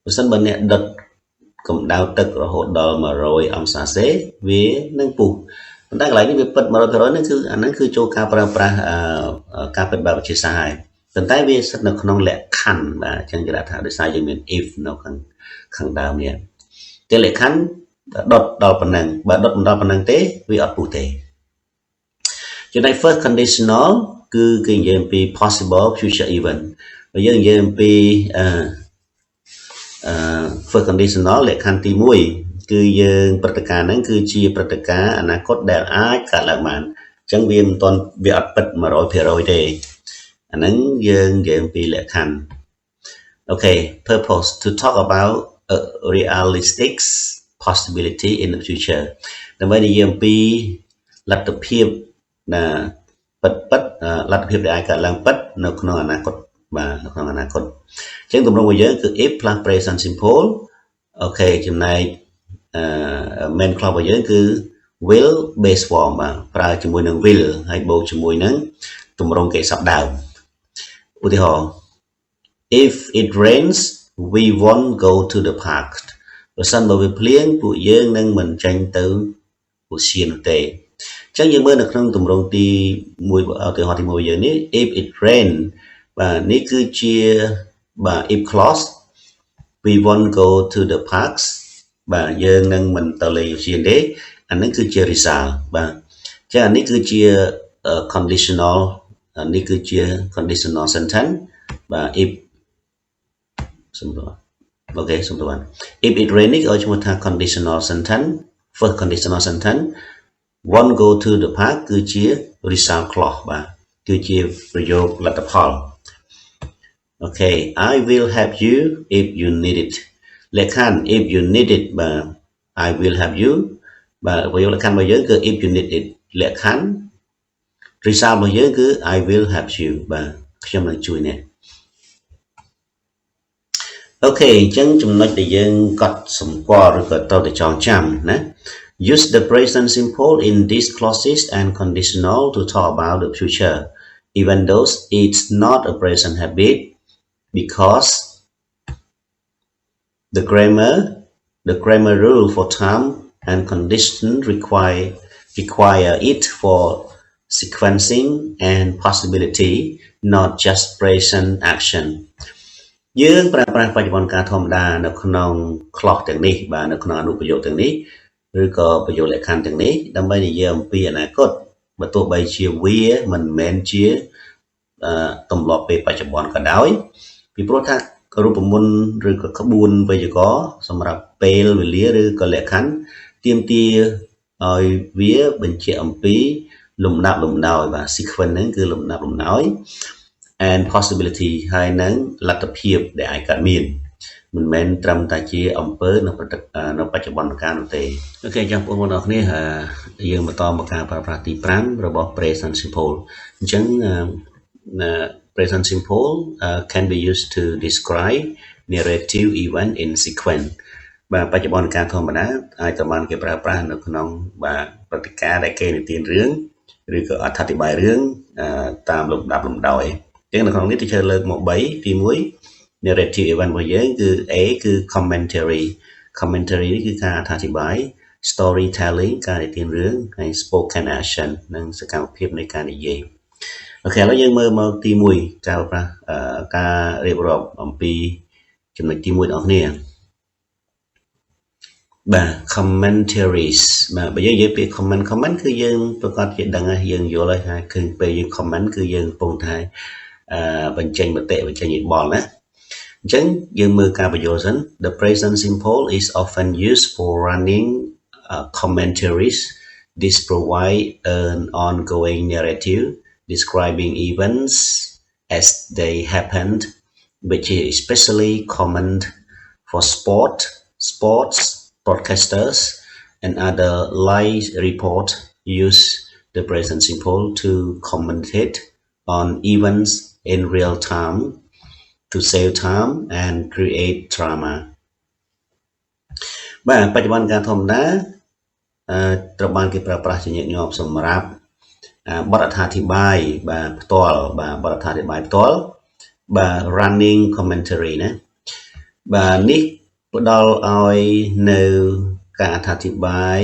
បើសិនបើអ្នកដុតកម្ដៅទឹករហូតដល់100អង្សាសេវានឹងពុះប៉ុន្តែកន្លែងនេះវាពិត 100%ហ្នឹងគឺអាហ្នឹងគឺចូលការប្រើប្រាស់ការពិតបែបវិទ្យាសាស្ត្រហើយប៉ុន្តែវាស្ថិតនៅក្នុងលក្ខខណ្ឌបាទអញ្ចឹងគេថាដោយសារយើងមាន if នៅខាងដើមនេះតែលក្ខខណ្ឌដុតដល់ប៉ុណ្ណឹងបើដុតមិនដល់ប៉ុណ្ណឹងទេវាអត់ពុះទេចំណែក first conditional គឺគេនិយាយអំពី possible future event បើយើងនិយាយអំពី first conditional លក្ខខណ្ឌទី1គឺយើងព្រឹត្តិការណ៍ហ្នឹងគឺជាព្រឹត្តិការណ៍អនាគតដែលអាចកើតឡើងបានអញ្ចឹងវាមិនទាន់វាអត់ពិត 100% ទេអាហ្នឹងយើងនិយាយអំពីលក្ខខណ្ឌ okay purpose to talk about a realistic possibility in the future ដើម្បីនិយាយអំពីលទ្ធភាពពិតលទ្ធភាពដែលអាចកើតឡើងពិតនៅក្នុងអនាគតបាទនៅក្នុងអនាគតអញ្ចឹងទម្រង់របស់យើងគឺ if plus present simple អូខេចំណែកmain clause របស់យើងគឺ will base form បាទប្រើជាមួយនឹង will ហើយបូកជាមួយនឹងទម្រង់គេសព្ទដើមឧទាហរណ៍ if it rains we won't go to the park បើសិនបើវាភ្លៀងពួកយើងនឹងមិនចេញទៅឧទ្យាននោះទេអញ្ចឹងយើងមើលនៅក្នុងទម្រង់ទី1ឧទាហរណ៍ទី1យើងនេះ if it rain បាទនេះគឺជាបាទ if clause we won't go to the parks បាទយើងនឹងមិនទៅលេងឧទ្យានទេអានេះគឺជា result បាទអញ្ចឹងអានេះគឺជា conditional នេះគឺជា conditional sentence បាទ if សំដៅអូខេសំដៅ if it rain នេះឲ្យឈ្មោះថា conditional sentence first conditional sentence won't go to the park គឺជា result clause បាទគឺជាប្រយោគលទ្ធផល okay I will help you if you need it លក្ខខណ្ឌ if you need it បាទ I will help you បាទប្រយោគលក្ខខណ្ឌរបស់យើងគឺ if you need it លក្ខខណ្ឌ result របស់យើងគឺ I will help you បាទខ្ញុំនឹងជួយអ្នកអូខេអញ្ចឹងចំណុចដែលយើងកត់សម្គាល់ឬក៏ត្រូវតែចងចាំណា use the present simple in these clauses and conditional to talk about the future even though it's not a present habit because the grammar rule for time and condition require it for sequencing and possibility not just present action យើងប្រើប្រាស់បច្ចុប្បន្នកាលធម្មតានៅក្នុង clause ទាំងនេះបាទនៅក្នុងអនុប្រយោគទាំងនេះឬក៏ប្រយោគលក្ខខណ្ឌទាំងនេះដើម្បីនិយាយអំពីអនាគតបើទោះបីជាវាមិនមែនជាទម្លាប់ពេលបច្ចុប្បន្នក៏ដោយពីព្រោះថារូបមន្តឬក៏ក្បួនវេយ្យាករណ៍សម្រាប់ពេលវេលាឬក៏លក្ខខណ្ឌទាមទារឲ្យវាបញ្ជាក់អំពីលំដាប់លំដោយបាទ sequence ហ្នឹងគឺលំដាប់លំដោយ and possibility ហើយនឹងលទ្ធភាពដែលអាចកើតមាន mình men trầm tại chi ông pớ nó bắt cho bọn ca nó tệ ok trong bộ môn học này dương mà to một ca prati pram robot present simple chẳng present simple can be used to describe narrative event in sequence បាទបច្ចុប្បន្នការធម្មតាអាចត្រូវបានគេប្រើប្រាស់នៅក្នុងបាទព្រឹត្តិការណ៍ដែលគេនិទានរឿងឬក៏អត្ថាធិប្បាយរឿងតាមលំដាប់លំដោយអញ្ចឹងនៅក្នុងនេះទីជើលើកមក3ទី1 narrative event របស់យើងគឺ A គឺ commentary commentary នេះគឺការអត្ថាធិប្បាយ storytelling ការនិទានរឿងហើយ spoken action និងសកម្មភាពនៃការនិយាយអូខេឥឡូវយើងមើលមកទី1ការប្រើប្រាស់ការរៀបរាប់អំពីចំណុចទី1របស់គ្នាបាទ commentaries បាទបើយើងនិយាយពី comment គឺយើងប្រកាសជាដឹងហើយយើងយល់ហើយថាគឺពេលយើង comment គឺយើងកំពុងតែបញ្ចេញមតិបញ្ចេញយោបល់ណាអញ្ចឹងយើងមើលការបញ្យល់សិន The present simple is often used for running commentaries. This provide an ongoing narrative describing events as they happened, which is especially common for sports broadcasters and other live report use the present simple to commentate on events in real time to save time and create drama បាទបច្ចុប្បន្នការធម្មតាត្រូវបានគេប្រើប្រាស់ជាញឹកញាប់សម្រាប់បទអត្ថាធិប្បាយបាទផ្ទាល់បាទបទអត្ថាធិប្បាយផ្ទាល់បាទ running commentary ណាបាទនេះផ្ដល់ឲ្យនៅការអត្ថាធិប្បាយ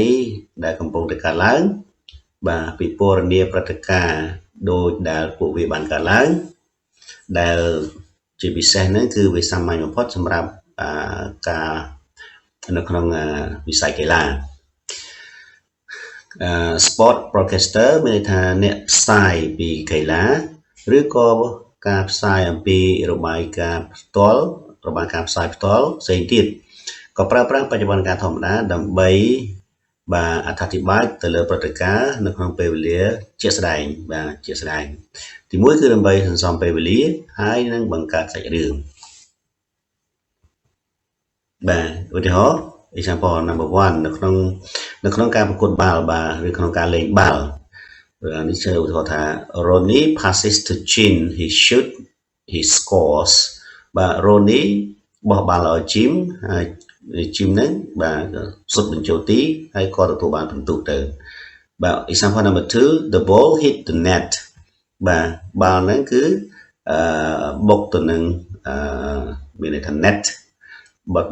ដែលកំពុងតែកើតឡើងបាទពីពណ៌នាព្រឹត្តិការណ៍ដោយដែលពួកវាបានកើតឡើងដែលជាពិសេសហ្នឹងគឺវាសាមញ្ញបំផុតសម្រាប់ការនៅក្នុងវិស័យកីឡាsport broadcaster មានន័យថាអ្នកផ្សាយពីកីឡាឬក៏ការផ្សាយអំពីរបាយការណ៍ផ្ទាល់របាយការណ៍ផ្សាយផ្ទាល់ផ្សេងទៀតក៏ប្រើប្រាស់បច្ចុប្បន្នការធម្មតាដើម្បីបាទអត្ថាធិប្បាយទៅលើព្រឹត្តិការណ៍នៅក្នុងពេលវេលាជាក់ស្ដែងបាទជាក់ស្ដែងទី1គឺដើម្បីសន្សំពេលវេលាហើយនឹងបង្កើតសាច់រឿងបាទឧទាហរណ៍ example number 1នៅក្នុងការប្រកួតបាល់បាទឬក្នុងការលេងបាល់នេះជាឧទាហរណ៍ថា Ronnie passes to Jin he shoot he scores បាទ Ronnie បោះបាល់ឲ្យ Jim ហើយ Jim ហ្នឹងបាទសុទ្ធបញ្ចូលទីហើយក៏ទទួលបានពិន្ទុទៅបាទ example number 2 the ball hit the net បាទបាល់ហ្នឹងគឺបុកទៅនឹងមានន័យថា net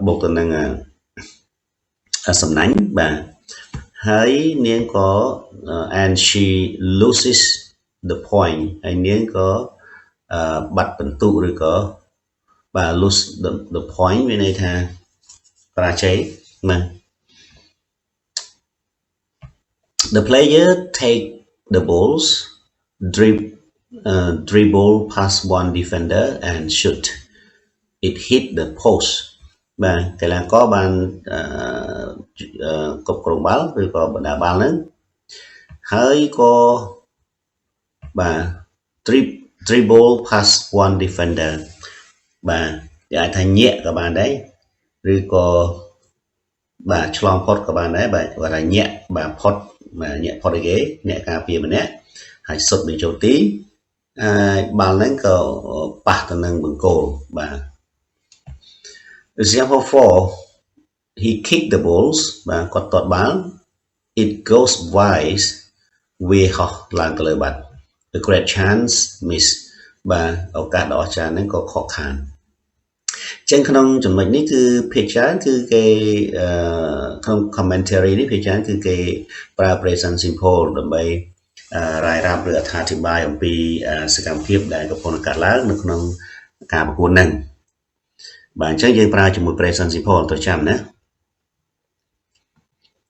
បុកទៅនឹងសំណាញ់បាទហើយនាងក៏ and she loses the point ហើយនាងក៏បាត់ពិន្ទុឬក៏បាទ lose the point មានន័យថាបរាជ័យណា the player take the balls dribble past one defender and shoot it hit the post បាទកីឡាករបានគ្រប់គ្រងបាល់ឬក៏បណ្ដាបាល់ហ្នឹងហើយក៏បាទ dribble past one defender បាទគេអាចថាញាក់ក៏បានដែរឬក៏បាទឆ្លងផុតក៏បានដែរបាទគាត់ថាញាក់បាទផុតបាទញាក់ផុតឲ្យគេអ្នកការពារម្នាក់ហើយសុទ្ធបញ្ចូលទីបាល់ហ្នឹងក៏ប៉ះទៅនឹងបង្គោលបាទ Example 4 he kicked the balls បាទគាត់ទាត់បាល់ it goes wide វាហោះឡើងទៅលើបាត់ a great chance miss បាទឱកាសដ៏អស្ចារ្យហ្នឹងក៏ខកខានចឹងក្នុងចំណុចនេះគឺភាគច្រើនគឺគេក្នុង commentary នេះភាគច្រើនគឺគេប្រើ present simple ដើម្បីរាយរាប់ឬអត្ថាធិប្បាយអំពីសកម្មភាពដែលកំពុងកើតឡើងនៅក្នុងការប្រកួតហ្នឹងបាទអញ្ចឹងយើងប្រើជាមួយ present simple ទៅចាំណា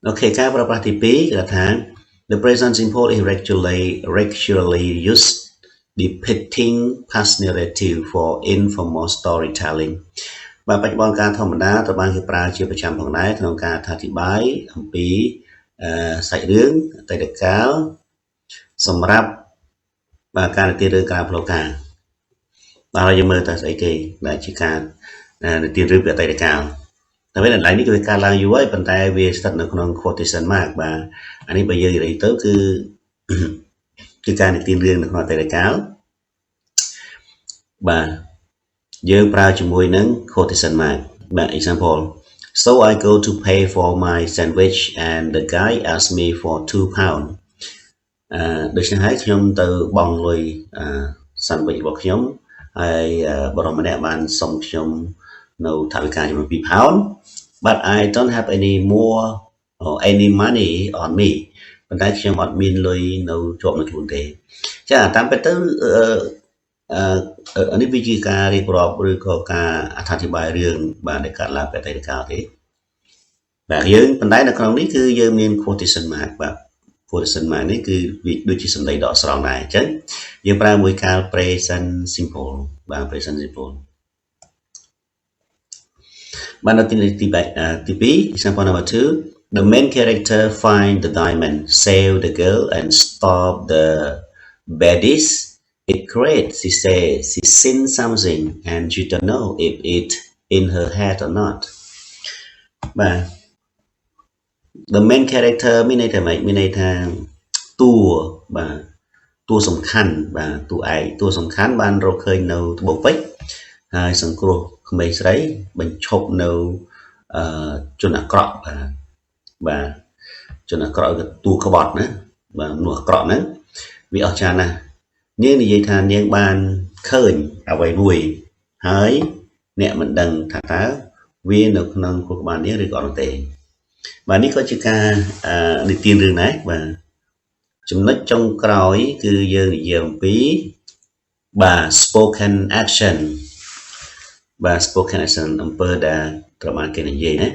អូខេការប្រើប្រាស់ទី2គឺថា the present simple is regularly used depicting past narrative for informal storytelling បាទបច្ចុប្បន្នការធម្មតាត្រូវបានគេប្រើជាប្រចាំផងដែរក្នុងការអធិប្បាយអំពីសាច់រឿងអតីតកាលសម្រាប់បាទការនិទានរឿងការផ្លូវការបាទយើងមើលតើស្អីគេដែលជាការ tiền rưỡi về tay để cao tại vì là lại ní cái cao lang dưới bàn tay về sạch nó còn quotation mark và anh ấy bây giờ thì tới cứ cái ca này tiền riêng nó còn tay để cao và giờ pra cho môi nắng quotation mark và example so I go to pay for my sandwich and the guy asked me for £2 được sáng hái nhóm từ bong lùi sandwich bọc nhóm hay bảo đảm mẹ bạn xong nhóm nấu thảo ca cho một £2 but I don't have any more or any money on me bạn thấy nhóm một min lùi nấu trộm được luôn thế chắc là tám tới ở đây vì ca đi pro rồi có ca thà thì bài riêng và để cả là cái tay cao thế và dương bạn thấy là conนี้คือdương miền quotation mark và quotation mark nàyคือviệc đôi chỉ sân đầy đỏ sòng này chứ dương pra mùi cao present simple và present simple bạn đầu tiên là tiếp example number 2 the main character find the diamond save the girl and stop the baddies. It creates, she says, she seen something and you don't know if it in her head or not. Và the main character mình này thằng tua và tua song khăn và tua song khăn ban rồi khơi nâu bộ vách hai song cro không mấy đấy mình chụp nâu cho nó cọ và cho nó cọ cái tua có bọt nữa và nửa cọ nữa vì ở cha nè nhưng như vậy những bạn khơi ở vậy mùi hỡi nè mình đừng thả tá viên được năng của bạn nhé được gọi tệ và ní có chữ ca được tiền đường này và chúng nó trong cõi cứ giờ phí bà spoken action ông bơ đã trở thành cái này gì đấy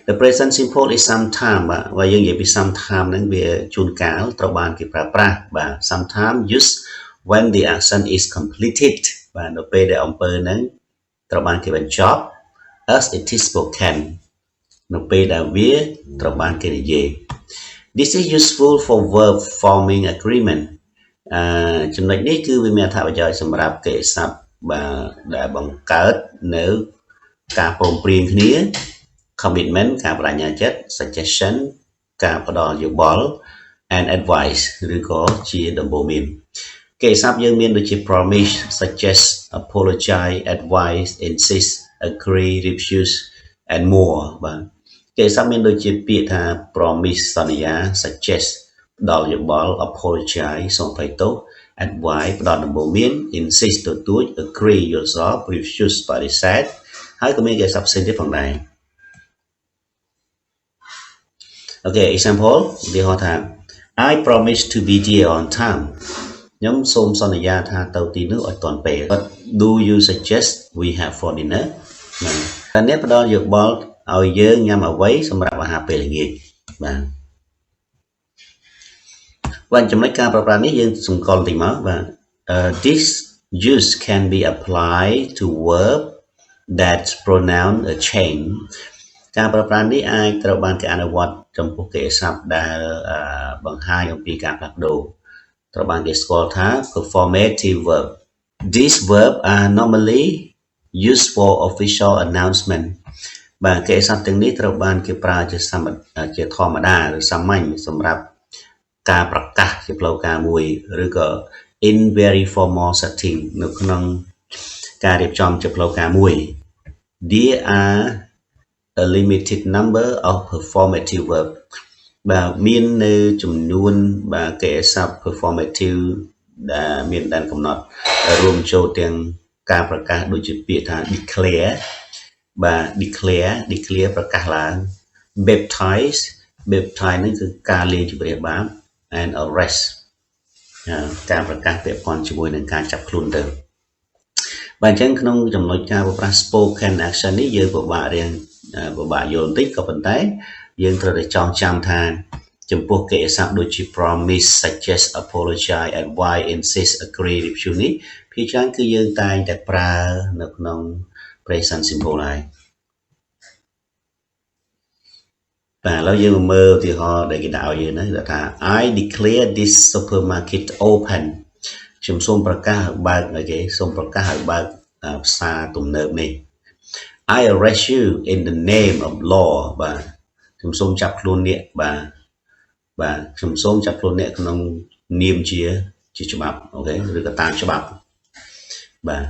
the present simple is sometime và dân vậy bị sometime nó bị chun cáo trở thành cái pra và sometime use when the action is completed và nó p để ông bơ nó trở thành cái bên job as it is spoken nó p đã viết trở thành cái này gì this is useful for verb forming agreementចំណុចនេះគឺវាមានអត្ថប្រយោជន៍សម្រាប់កិច្ចសព្ទដែលបង្កើតនៅការព្រមព្រៀងគ្នា commitment ការបដិញ្ញាចិត្ត suggestion ការផ្ដល់យោបល់ and advice ឬក៏ជាដំបូន្មានកិច្ចសព្ទយើងមានដូចជា promise suggest apologize advise insist agree refuse and more បាទកិច្ចសព្ទមានដូចជាពាក្យថា promise សន្យា suggest ផ្ដល់យោបល់ apologize សូមអភ័យទោស advice ផ្ដល់ដំបូន្មាន insist ទទូច agree យល់ស្រប refuse បដិសេធហើយក៏មានកិច្ចសព្ទផ្សេងទៀតផងដែរអូខេ example ឧទាហរណ៍ថា I promise to be there on time ខ្ញុំសូមសន្យាថាទៅទីនោះឲ្យទាន់ពេល But do you suggest we have for dinner តែអ្នកផ្ដល់យោបល់ឲ្យយើងញ៉ាំអ្វីសម្រាប់អាហារពេលល្ងាចបាទបាទចំណុចការប្រើប្រាស់នេះយើងសង្កល់តិចមកបាទ this use can be applied to verb that pronoun a change ការប្រើប្រាស់នេះអាចត្រូវបានគេអនុវត្តចំពោះកិច្ចសព្ទដែលបង្ហាញអំពីការផ្លាស់ប្ដូរត្រូវបានគេស្គាល់ថា performative verb these verbs are normally used for official announcement បាទកិច្ចសព្ទទាំងនេះត្រូវបានគេប្រើជាធម្មតាឬសាមញ្ញសម្រាប់ការប្រកាសជាផ្លូវការមួយឬក៏ in very formal setting នៅក្នុងការរៀបចំជាផ្លូវការមួយ there are a limited number of performative verb បាទមាននៅចំនួនបាទកិច្ចសព្ទ performative ដែលមានដែនកំណត់រួមចូលទាំងការប្រកាសដូចជាពាក្យថា declare បាទ declare ប្រកាសឡើង baptize នេះគឺការលាជម្រះបាប and arrest ការប្រកាសពាក្យព័ន្ធជាមួយនឹងការចាប់ខ្លួនទៅបាទអញ្ចឹងក្នុងចំណុចការប្រើប្រាស់ spoken action នេះយើងពិបាកយល់បន្តិចក៏ប៉ុន្តែយើងត្រូវតែចងចាំថាចំពោះកិច្ចសព្ទដូចជា promise suggest apologize advise insist agree refuse នេះភាគច្រើនគឺយើងតែងតែប្រើនៅក្នុង present simple ហើយបាទឥឡូវយើងមើលឧទាហរណ៍ដែលគេដាក់ឲ្យយើងហ្នឹងថា I declare this supermarket open ខ្ញុំសូមប្រកាសឲ្យបើកផ្សារទំនើបនេះ I arrest you in the name of law បាទខ្ញុំសូមចាប់ខ្លួនអ្នកបាទខ្ញុំសូមចាប់ខ្លួនអ្នកក្នុងនាមជាច្បាប់អូខេឬក៏តាមច្បាប់បាទ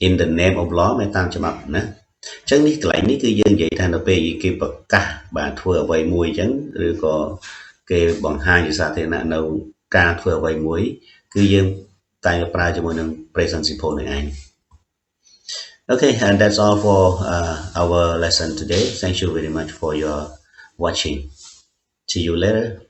in the name of law មានតាមច្បាប់ណាអញ្ចឹងនេះកន្លែងនេះគឺយើងនិយាយថានៅពេលគេប្រកាសបាទធ្វើអ្វីមួយអញ្ចឹងឬក៏គេបង្ហាញជាសាធារណៈនៅការធ្វើអ្វីមួយគឺយើងតែងតែប្រើជាមួយនឹង present simple នឹងឯង Okay, and that's all for our lesson today. Thank you very much for your watching. See you later.